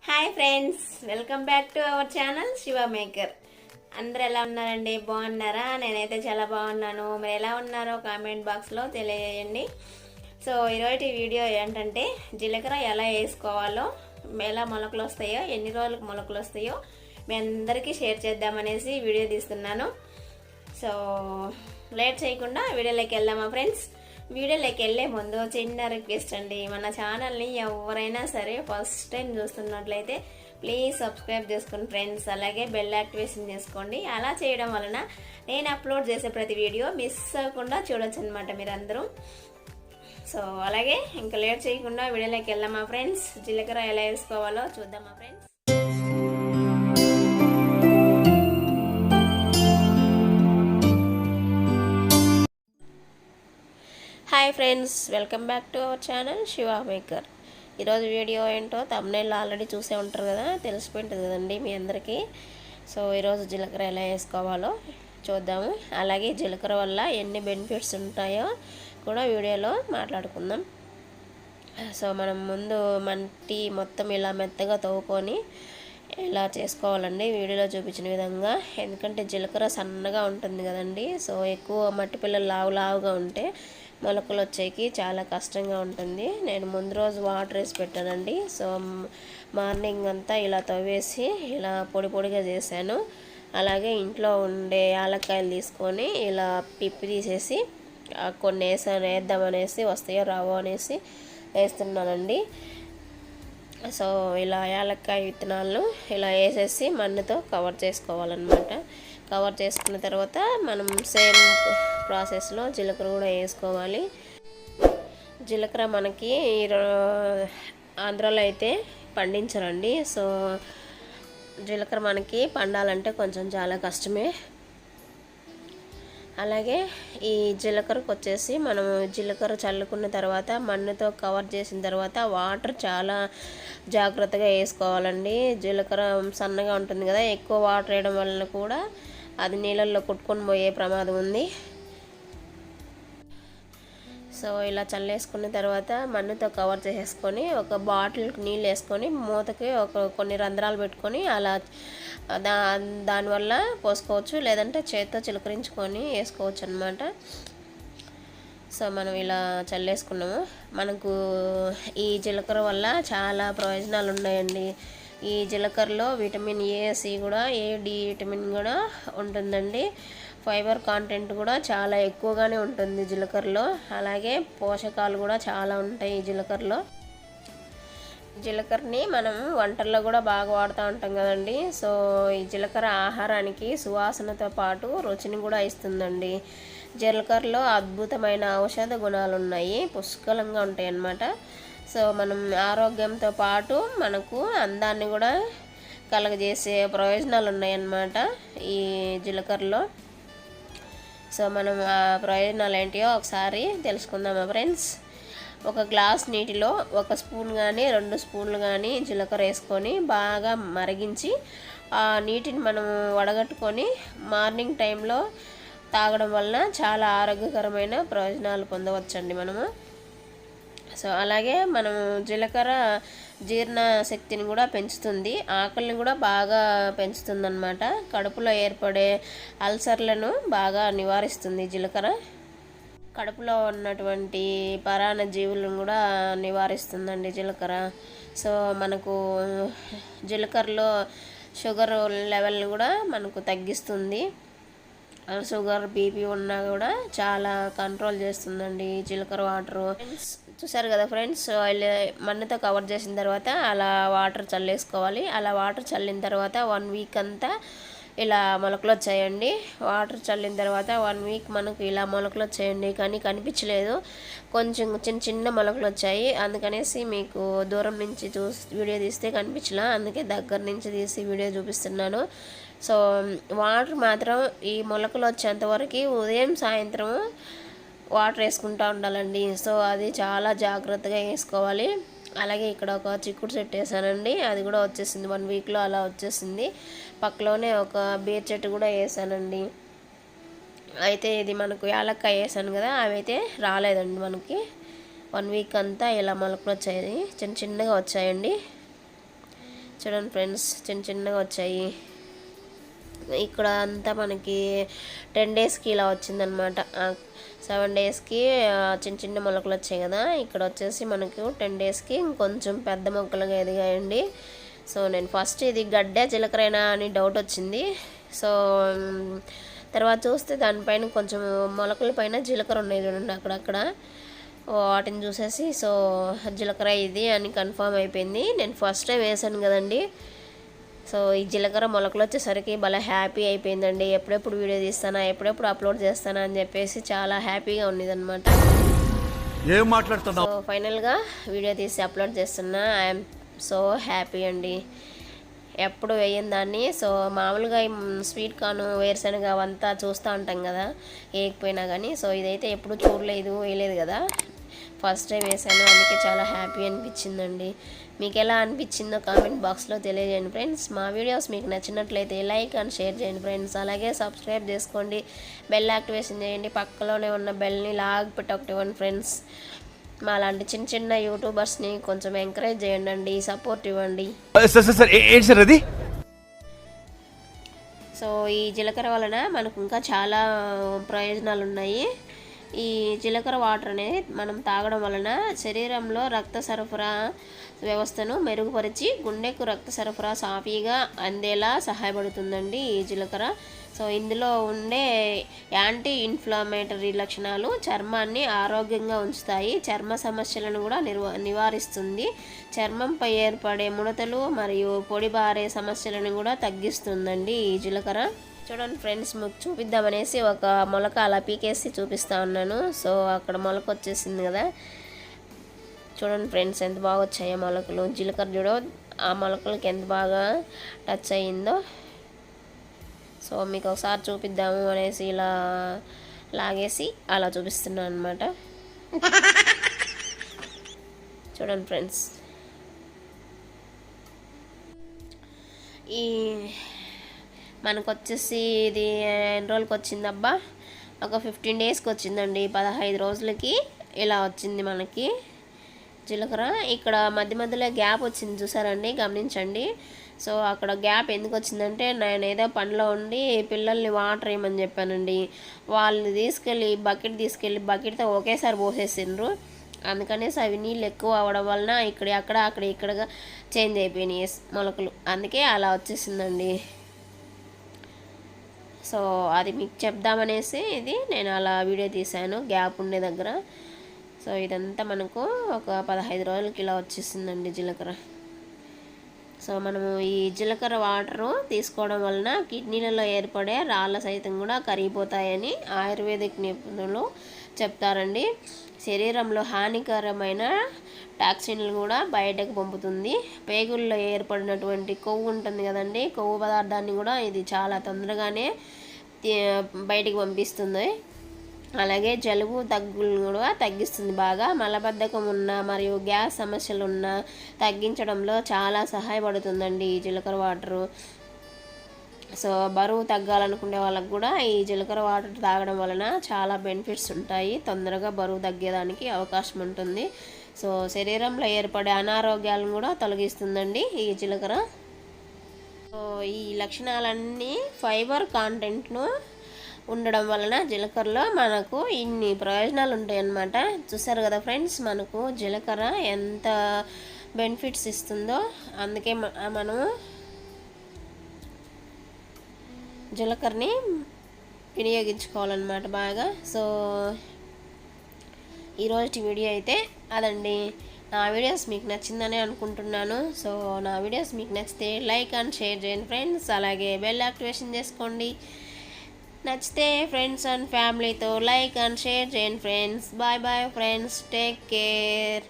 Hi friends, welcome back to our channel Shivamaker. అందరు ఎలా ఉన్నారండి? బాగున్నారా? నేనైతే చాలా బాగున్నాను. మీరు ఎలా ఉన్నారో కామెంట్ బాక్స్లో తెలియజేయండి. సో ఈరోజు వీడియో ఏంటంటే జీలకర్ర ఎలా వేసుకోవాలో, ఎలా మొలకలు వస్తాయో, ఎన్ని రోజులకు మొలకలు వస్తాయో మీ అందరికీ షేర్ చేద్దామనేసి వీడియో తీస్తున్నాను. సో లేట్ చేయకుండా వీడియోలోకి వెళ్దామా ఫ్రెండ్స్? వీడియోలోకి వెళ్ళే ముందు చిన్న రిక్వెస్ట్ అండి, మన ఛానల్ని ఎవరైనా సరే ఫస్ట్ టైం చూస్తున్నట్లయితే ప్లీజ్ సబ్స్క్రైబ్ చేసుకోండి ఫ్రెండ్స్. అలాగే బెల్ యాక్టివేషన్ చేసుకోండి. అలా చేయడం వలన నేను అప్లోడ్ చేసే ప్రతి వీడియో మిస్ అవ్వకుండా చూడొచ్చు అనమాట మీరందరూ. సో అలాగే ఇంకా లేట్ చేయకుండా వీడియోలోకి వెళ్దామా ఫ్రెండ్స్? జీలకర్ర ఎలా వేసుకోవాలో చూద్దామా friends? Hi friends, welcome back to our channel Shivamaker. ఈరోజు వీడియో ఏంటో తమ్నైల్లో ఆల్రెడీ చూసే ఉంటారు కదా, తెలిసిపోయింటుంది కదండి మీ అందరికీ. సో ఈరోజు జీలకర్ర ఎలా వేసుకోవాలో చూద్దాము. అలాగే జీలకర్ర వల్ల ఎన్ని బెనిఫిట్స్ ఉంటాయో కూడా వీడియోలో మాట్లాడుకుందాం. సో మనం ముందు మట్టి మొత్తం ఇలా మెత్తగా తవ్వుకొని ఇలా చేసుకోవాలండి వీడియోలో చూపించిన విధంగా. ఎందుకంటే జీలకర్ర సన్నగా ఉంటుంది కదండి. సో ఎక్కువ మట్టి పిల్లలు లావుగా ఉంటే మొలకలు వచ్చేకి చాలా కష్టంగా ఉంటుంది. నేను ముందు రోజు వాటర్ వేసి పెట్టానండి. సో మార్నింగ్ అంతా ఇలా తవ్వేసి ఇలా పొడిగా చేశాను. అలాగే ఇంట్లో ఉండే యాలక్కాయలు తీసుకొని ఇలా పిప్పి తీసేసి కొన్ని వేద్దామనేసి, వస్తాయో రావో అనేసి వేస్తున్నానండి. సో ఇలా యాలక్కాయ విత్తనాలను ఇలా వేసేసి మన్నుతో కవర్ చేసుకోవాలన్నమాట. కవర్ చేసుకున్న తర్వాత మనం సేమ్ ప్రాసెస్లో జీలకర్ర కూడా వేసుకోవాలి. జీలకర్ర మనకి ఆంధ్రాలో అయితే పండించరండి. సో జీలకర్ర మనకి పండాలంటే కొంచెం చాలా కష్టమే. అలాగే ఈ జీలకర్రకు వచ్చేసి మనం జీలకర్ర చల్లుకున్న తర్వాత మన్నుతో కవర్ చేసిన తర్వాత వాటర్ చాలా జాగ్రత్తగా వేసుకోవాలండి. జీలకర్ర సన్నగా ఉంటుంది కదా, ఎక్కువ వాటర్ వేయడం వలన కూడా అది నీళ్ళల్లో కొట్టుకొని పోయే ప్రమాదం ఉంది. సో ఇలా చల్లేసుకున్న తర్వాత మన్నుతో కవర్ చేసేసుకొని ఒక బాటిల్కి నీళ్ళు వేసుకొని మూతకి కొన్ని రంధ్రాలు పెట్టుకొని అలా దానివల్ల పోసుకోవచ్చు, లేదంటే చేతితో చిలకరించుకొని వేసుకోవచ్చు అన్నమాట. సో మనం ఇలా చల్లేసుకున్నాము. మనకు ఈ జీలకర్ర వల్ల చాలా ప్రయోజనాలు ఉన్నాయండి. ఈ జీలకర్రలో విటమిన్ ఏ, సి కూడా, డి విటమిన్ కూడా ఉంటుందండి. ఫైబర్ కాంటెంట్ కూడా చాలా ఎక్కువగానే ఉంటుంది జీలకర్రలో. అలాగే పోషకాలు కూడా చాలా ఉంటాయి ఈ జీలకర్రలో. జీలకర్రని మనం వంటల్లో కూడా బాగా వాడుతూ ఉంటాం కదండి. సో ఈ జీలకర్ర ఆహారానికి సువాసనతో పాటు రుచిని కూడా ఇస్తుందండి. జీలకర్రలో అద్భుతమైన ఔషధ గుణాలు ఉన్నాయి, పుష్కలంగా ఉంటాయి అన్నమాట. సో మనం ఆరోగ్యంతో పాటు మనకు అందాన్ని కూడా కలగజేసే ప్రయోజనాలు ఉన్నాయన్నమాట ఈ జీలకర్రలో. సో మనం ఆ ప్రయోజనాలు ఏంటియో ఒకసారి తెలుసుకుందామా ఫ్రెండ్స్? ఒక గ్లాస్ నీటిలో 1 స్పూన్ కానీ 2 స్పూన్లు కానీ జీలకర్ర వేసుకొని బాగా మరిగించి ఆ నీటిని మనం వడగట్టుకొని మార్నింగ్ టైంలో తాగడం వలన చాలా ఆరోగ్యకరమైన ప్రయోజనాలు పొందవచ్చండి మనము. సో అలాగే మనం జీలకర్ర జీర్ణ శక్తిని కూడా పెంచుతుంది, ఆకలిని కూడా బాగా పెంచుతుంది అన్నమాట. కడుపులో ఏర్పడే అల్సర్లను బాగా నివారిస్తుంది జీలకర్ర. కడుపులో ఉన్నటువంటి పరాన్న జీవులను కూడా నివారిస్తుందండి జీలకర్ర. సో మనకు జీలకర్రలో షుగర్ లెవెల్ని కూడా మనకు తగ్గిస్తుంది. షుగర్, బీపీ ఉన్నా కూడా చాలా కంట్రోల్ చేస్తుందండి జీలకర్ర వాటరు. చూసారు కదా ఫ్రెండ్స్, మన్నుతో కవర్ చేసిన తర్వాత అలా వాటర్ చల్లేసుకోవాలి. అలా వాటర్ చల్లిన తర్వాత 1 వీక్ అంతా ఇలా మొలకలు వచ్చాయండి. వాటర్ చల్లిన తర్వాత 1 వీక్ మనకు ఇలా మొలకలు వచ్చాయండి, కానీ కనిపించలేదు. కొంచెం చిన్న మొలకలు వచ్చాయి. అందుకనేసి మీకు దూరం నుంచి వీడియో తీస్తే కనిపించలా, అందుకే దగ్గర నుంచి తీసి వీడియో చూపిస్తున్నాను. సో వాటర్ మాత్రం ఈ మొలకలు వచ్చేంతవరకు ఉదయం సాయంత్రం వాటర్ వేసుకుంటూ ఉండాలండి. సో అది చాలా జాగ్రత్తగా వేసుకోవాలి. అలాగే ఇక్కడ ఒక చిక్కుడు చెట్టు వేసానండి, అది కూడా వచ్చేసింది 1 వీక్లో అలా వచ్చేసింది. పక్కలోనే ఒక బీర్ చెట్టు కూడా వేసానండి. అయితే ఇది మనకు యాలక్కాయ వేసాను కదా, అవి అయితే రాలేదండి మనకి. 1 వీక్ అంతా ఇలా మొలకలు వచ్చాయి, చిన్నగా వచ్చాయండి. చూడండి ఫ్రెండ్స్, చిన్నగా వచ్చాయి. ఇక్కడ అంతా మనకి 10 డేస్కి ఇలా వచ్చిందనమాట. 7 డేస్కి చిన్న మొలకలు వచ్చాయి కదా, ఇక్కడ వచ్చేసి మనకు 10 డేస్కి ఇంకొంచెం పెద్ద మొక్కలుగా ఎదిగాయండి. సో నేను ఫస్ట్ ఇది గడ్డ జీలకర్ర అని డౌట్ వచ్చింది. సో తర్వాత చూస్తే దానిపైన కొంచెం మొలకల పైన జీలకర్ర ఉన్నాయి చూడండి అక్కడక్కడ. వాటిని చూసేసి సో జీలకర్ర ఇది అని కన్ఫర్మ్ అయిపోయింది. నేను ఫస్ట్ టైం వేసాను కదండి. సో ఈ జీలకర్ర మొలకలు వచ్చేసరికి భలే హ్యాపీ అయిపోయిందండి. ఎప్పుడెప్పుడు వీడియో తీస్తానా, ఎప్పుడెప్పుడు అప్లోడ్ చేస్తానా అని చెప్పేసి చాలా హ్యాపీగా ఉండేదన్నమాట. ఏం మాట్లాడుతున్నావు? సో ఫైనల్గా వీడియో తీసి అప్లోడ్ చేస్తున్నా. ఐఎమ్ సో హ్యాపీ అండి. ఎప్పుడు వేయని దాన్ని. సో మామూలుగా స్వీట్ కార్న్, వేరుశనగ అవంతా చూస్తూ ఉంటాం కదా వేయకపోయినా కానీ. సో ఇదైతే ఎప్పుడు చూడలేదు, వేయలేదు కదా, ఫస్ట్ టైం వేసాను. అందుకే చాలా హ్యాపీ అనిపించిందండి. మీకు ఎలా అనిపించిందో కామెంట్ బాక్స్లో తెలియజేయండి ఫ్రెండ్స్. మా వీడియోస్ మీకు నచ్చినట్లయితే లైక్ అండ్ షేర్ చేయండి ఫ్రెండ్స్. అలాగే సబ్స్క్రైబ్ చేసుకోండి, బెల్ యాక్టివేషన్ చేయండి, పక్కలోనే ఉన్న బెల్ని లాగ్ పెట్టొకటివ్వండి ఫ్రెండ్స్. మా లాంటి చిన్న యూట్యూబర్స్ని కొంచెం ఎంకరేజ్ చేయండి, సపోర్ట్ ఇవ్వండి. సో ఈ జీలకర్ర వలన మనకు ఇంకా చాలా ప్రయోజనాలు ఉన్నాయి. ఈ జీలకర్ర వాటర్ అనేది మనం తాగడం వలన శరీరంలో రక్త సరఫరా వ్యవస్థను మెరుగుపరిచి గుండెకు రక్త సరఫరా సాఫీగా అందేలా సహాయపడుతుందండి ఈ జీలకర్ర. సో ఇందులో ఉండే యాంటీ ఇన్ఫ్లమేటరీ లక్షణాలు చర్మాన్ని ఆరోగ్యంగా ఉంచుతాయి, చర్మ సమస్యలను కూడా నివారిస్తుంది, చర్మంపై ఏర్పడే ముడతలు మరియు పొడిబారే సమస్యలను కూడా తగ్గిస్తుందండి ఈ జీలకర్ర. చూడండి ఫ్రెండ్స్, మీకు చూపిద్దామనేసి ఒక మొలక అలా పీకేసి చూపిస్తా ఉన్నాను. సో అక్కడ మొలక వచ్చేసింది కదా, చూడండి ఫ్రెండ్స్ ఎంత బాగా వచ్చాయో మొలకలు. జీలకర్ర చూడ ఆ మొలకలకి ఎంత బాగా టచ్ అయ్యిందో. సో మీకు ఒకసారి చూపిద్దాము అనేసి ఇలా లాగేసి అలా చూపిస్తున్నాను అనమాట. చూడండి ఫ్రెండ్స్, ఈ మనకు వచ్చేసి ఇది ఎన్ని రోజులకి వచ్చిందబ్బా, ఒక 15 డేస్కి వచ్చిందండి. 15 రోజులకి ఇలా వచ్చింది మనకి జీలకర్ర. ఇక్కడ మధ్యలో గ్యాప్ వచ్చింది చూసారండి, గమనించండి. సో అక్కడ గ్యాప్ ఎందుకు వచ్చిందంటే నేను ఏదో పనిలో ఉండి పిల్లల్ని వాటర్ వేయమని చెప్పానండి. వాళ్ళు తీసుకెళ్ళి బకెట్తో ఒకేసారి పోసేసిండ్రు. అందుకనేసి అవి నీళ్ళు ఎక్కువ అవ్వడం వలన ఇక్కడ చేంజ్ అయిపోయినాయి మొలకలు, అందుకే అలా వచ్చేసిందండి. సో అది మీకు చెప్దామనేసి ఇది నేను అలా వీడియో తీశాను గ్యాప్ ఉండే దగ్గర. సో ఇదంతా మనకు ఒక 15 రోజులకి ఇలా వచ్చేసిందండి జీలకర్ర. సో మనము ఈ జీలకర్ర వాటరు తీసుకోవడం వలన కిడ్నీలలో ఏర్పడే రాళ్ళ సైతం కూడా కరిగిపోతాయని ఆయుర్వేదిక్ నిపుణులు చెప్తారండి. శరీరంలో హానికరమైన టాక్సిన్లు కూడా బయటకు పంపుతుంది. పేగుల్లో ఏర్పడినటువంటి కొవ్వు ఉంటుంది కదండి, కొవ్వు పదార్థాన్ని కూడా ఇది చాలా తొందరగానే బయటికి పంపిస్తుంది. అలాగే జలుబు దగ్గులు కూడా తగ్గిస్తుంది బాగా. మలబద్ధకం ఉన్న మరియు గ్యాస్ సమస్యలు ఉన్న తగ్గించడంలో చాలా సహాయపడుతుందండి ఈ జీలకర్ర వాటరు. సో బరువు తగ్గాలనుకునే వాళ్ళకు కూడా ఈ జీలకర్ర వాటర్ తాగడం వలన చాలా బెనిఫిట్స్ ఉంటాయి, తొందరగా బరువు తగ్గేదానికి అవకాశం ఉంటుంది. సో శరీరంలో ఏర్పడే అనారోగ్యాలను కూడా తొలగిస్తుందండి ఈ జీలకర్ర. సో ఈ లక్షణాలన్నీ ఫైబర్ కాంటెంట్ను ఉండడం వలన జీలకర్రలో మనకు ఇన్ని ప్రయోజనాలు ఉంటాయి అన్నమాట. చూసారు కదా ఫ్రెండ్స్, మనకు జీలకర్ర ఎంత బెనిఫిట్స్ ఇస్తుందో. అందుకే మనం జీలకర్రని వినియోగించుకోవాలన్నమాట బాగా. సో ఈరోజు వీడియో అయితే అదండి. నా వీడియోస్ మీకు నచ్చిందని అనుకుంటున్నాను. సో నా వీడియోస్ మీకు నచ్చితే లైక్ అండ్ షేర్ చేయండి ఫ్రెండ్స్. అలాగే బెల్ యాక్టివేషన్ చేసుకోండి. నచ్చితే ఫ్రెండ్స్ అండ్ ఫ్యామిలీతో లైక్ అండ్ షేర్ చేయండి friends. Bye bye friends, take care.